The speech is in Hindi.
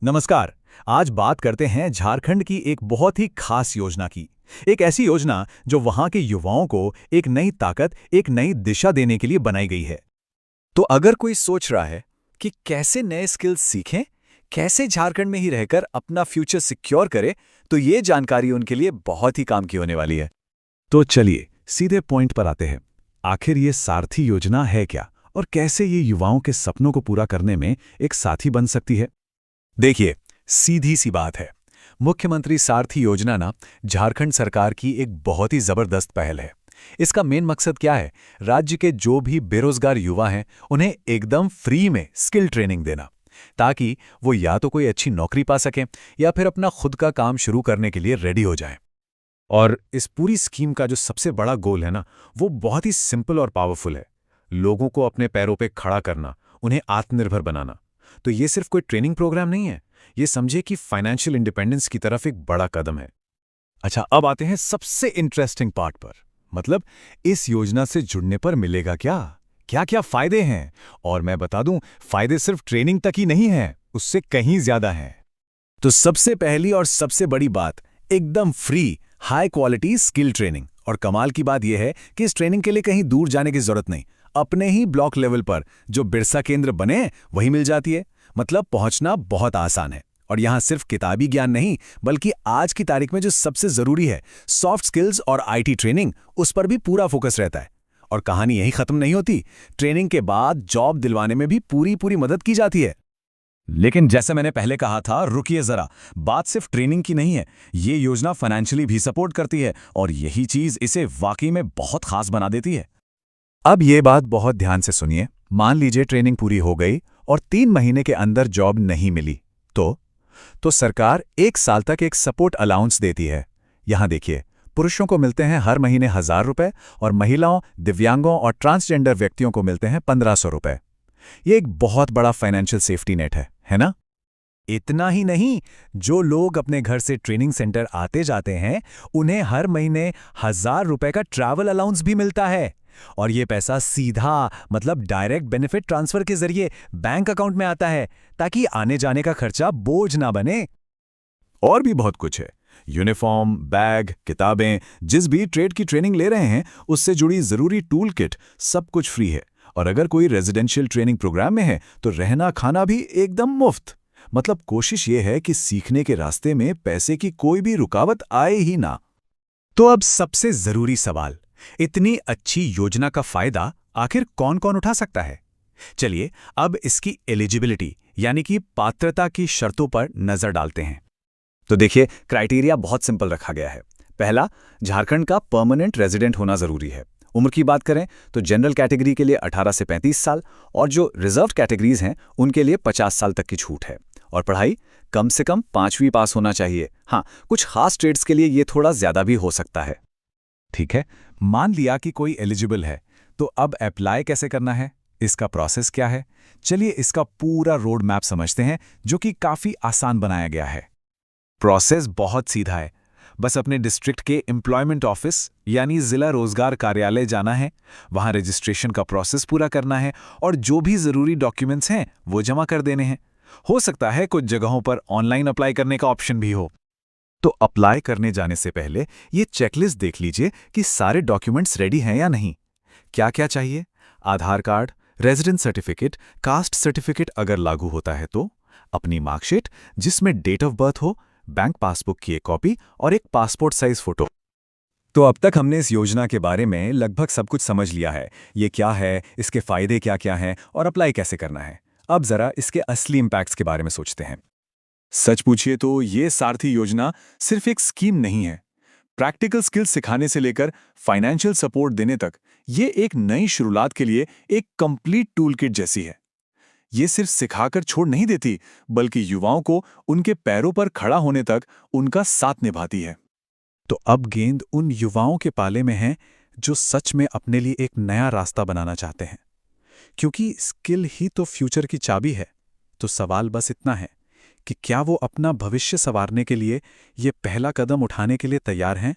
नमस्कार। आज बात करते हैं झारखंड की एक बहुत ही खास योजना की। एक ऐसी योजना जो वहां के युवाओं को एक नई ताकत, एक नई दिशा देने के लिए बनाई गई है। तो अगर कोई सोच रहा है कि कैसे नए स्किल्स सीखें, कैसे झारखंड में ही रहकर अपना फ्यूचर सिक्योर करे, तो ये जानकारी उनके लिए बहुत ही काम की होने वाली है। तो चलिए सीधे पॉइंट पर आते हैं। आखिर ये सारथी योजना है क्या और कैसे ये युवाओं के सपनों को पूरा करने में एक साथी बन सकती है? देखिए, सीधी सी बात है। मुख्यमंत्री सारथी योजना ना झारखंड सरकार की एक बहुत ही जबरदस्त पहल है। इसका मेन मकसद क्या है? राज्य के जो भी बेरोजगार युवा हैं, उन्हें एकदम फ्री में स्किल ट्रेनिंग देना, ताकि वो या तो कोई अच्छी नौकरी पा सकें या फिर अपना खुद का काम शुरू करने के लिए रेडी हो जाएं। और इस पूरी स्कीम का जो सबसे बड़ा गोल है ना, वो बहुत ही सिंपल और पावरफुल है। लोगों को अपने पैरों पे खड़ा करना, उन्हें आत्मनिर्भर बनाना। तो ये सिर्फ कोई ट्रेनिंग प्रोग्राम नहीं है, ये समझिए कि फाइनेंशियल इंडिपेंडेंस की तरफ एक बड़ा कदम है। अच्छा, अब आते हैं सबसे इंटरेस्टिंग पार्ट पर। मतलब इस योजना से जुड़ने पर मिलेगा क्या? क्या क्या फायदे हैं? और मैं बता दूं, फायदे सिर्फ ट्रेनिंग तक ही नहीं हैं, उससे कहीं ज्यादा हैं। तो सबसे पहली और सबसे बड़ी बात, एकदम free high quality skill training. और कमाल की बात यह है कि इस ट्रेनिंग के लिए कहीं दूर जाने की जरूरत नहीं, अपने ही ब्लॉक लेवल पर जो बिरसा केंद्र बने वही मिल जाती है। मतलब पहुंचना बहुत आसान है। और यहां सिर्फ किताबी ज्ञान नहीं, बल्कि आज की तारीख में जो सबसे जरूरी है, सॉफ्ट स्किल्स और आईटी ट्रेनिंग, उस पर भी पूरा फोकस रहता है। और कहानी यही खत्म नहीं होती, ट्रेनिंग के बाद जॉब दिलवाने में भी पूरी पूरी मदद की जाती है। लेकिन जैसे मैंने पहले कहा था, रुकिए जरा, बात सिर्फ ट्रेनिंग की नहीं है, ये योजना फाइनेंशियली भी सपोर्ट करती है और यही चीज इसे वाकई में बहुत खास बना देती है। अब ये बात बहुत ध्यान से सुनिए। मान लीजिए ट्रेनिंग पूरी हो गई और 3 महीने के अंदर जॉब नहीं मिली, तो सरकार 1 साल तक एक सपोर्ट अलाउंस देती है। यहां देखिए, पुरुषों को मिलते हैं हर महीने 1,000 रुपए और महिलाओं, दिव्यांगों और ट्रांसजेंडर व्यक्तियों को मिलते हैं 1,500 रुपए। ये एक बहुत बड़ा फाइनेंशियल सेफ्टी नेट है ना? इतना ही नहीं, जो लोग अपने घर से ट्रेनिंग सेंटर आते जाते हैं, उन्हें हर महीने 1,000 रुपए का ट्रैवल अलाउंस भी मिलता है। और ये पैसा सीधा, मतलब डायरेक्ट बेनिफिट ट्रांसफर के जरिए बैंक अकाउंट में आता है, ताकि आने जाने का खर्चा बोझ ना बने। और भी बहुत कुछ है। यूनिफॉर्म, बैग, किताबें, जिस भी ट्रेड की ट्रेनिंग ले रहे हैं, उससे जुड़ी जरूरी टूल किट, सब कुछ फ्री है। और अगर कोई रेजिडेंशियल ट्रेनिंग प्रोग्राम में है, तो रहना खाना भी एकदम मुफ्त। मतलब कोशिश ये है कि सीखने के रास्ते में पैसे की कोई भी रुकावट आए ही ना। तो अब सबसे जरूरी सवाल, इतनी अच्छी योजना का फायदा आखिर कौन कौन उठा सकता है? चलिए अब इसकी एलिजिबिलिटी यानी कि पात्रता की शर्तों पर नजर डालते हैं। तो देखिए, क्राइटेरिया बहुत सिंपल रखा गया है। पहला, झारखंड का परमानेंट रेजिडेंट होना जरूरी है। उम्र की बात करें तो जनरल कैटेगरी के लिए 18 से 35 साल और जो रिजर्व कैटेगरीज हैं उनके लिए 50 साल तक की छूट है। और पढ़ाई कम से कम 5वीं पास होना चाहिए। हाँ, कुछ खास ट्रेड्स के लिए ये थोड़ा ज्यादा भी हो सकता है। ठीक है, मान लिया कि कोई एलिजिबल है, तो अब अप्लाई कैसे करना है? इसका प्रोसेस क्या है? चलिए इसका पूरा रोड मैप समझते हैं, जो कि काफी आसान बनाया गया है। प्रोसेस बहुत सीधा है। बस अपने डिस्ट्रिक्ट के एम्प्लॉयमेंट ऑफिस यानी जिला रोजगार कार्यालय जाना है, वहां रजिस्ट्रेशन का प्रोसेस पूरा करना है और जो भी जरूरी डॉक्यूमेंट्स हैं वो जमा कर देने हैं। हो सकता है कुछ जगहों पर ऑनलाइन अप्लाई करने का ऑप्शन भी हो। तो अप्लाई करने जाने से पहले ये चेकलिस्ट देख लीजिए कि सारे डॉक्यूमेंट्स रेडी हैं या नहीं। क्या क्या चाहिए? Aadhaar card, residence certificate, caste certificate अगर लागू होता है तो, अपनी मार्कशीट जिसमें डेट ऑफ बर्थ हो, बैंक पासबुक की एक कॉपी और एक पासपोर्ट साइज फोटो। तो अब तक हमने इस योजना के बारे में लगभग सब कुछ समझ लिया है। ये क्या है, इसके फायदे क्या क्या हैं और अप्लाई कैसे करना है। अब जरा इसके असली इम्पैक्ट्स के बारे में सोचते हैं। सच पूछिए तो ये सारथी योजना सिर्फ एक स्कीम नहीं है। प्रैक्टिकल स्किल्स सिखाने से लेकर फाइनेंशियल सपोर्ट देने तक, ये एक नई शुरुआत के लिए एक कंप्लीट टूल किट जैसी है। ये सिर्फ सिखाकर छोड़ नहीं देती, बल्कि युवाओं को उनके पैरों पर खड़ा होने तक उनका साथ निभाती है। तो अब गेंद उन युवाओं के पाले में है जो सच में अपने लिए एक नया रास्ता बनाना चाहते हैं। क्योंकि स्किल ही तो फ्यूचर की चाबी है। तो सवाल बस इतना है कि क्या वो अपना भविष्य संवारने के लिए ये पहला कदम उठाने के लिए तैयार हैं?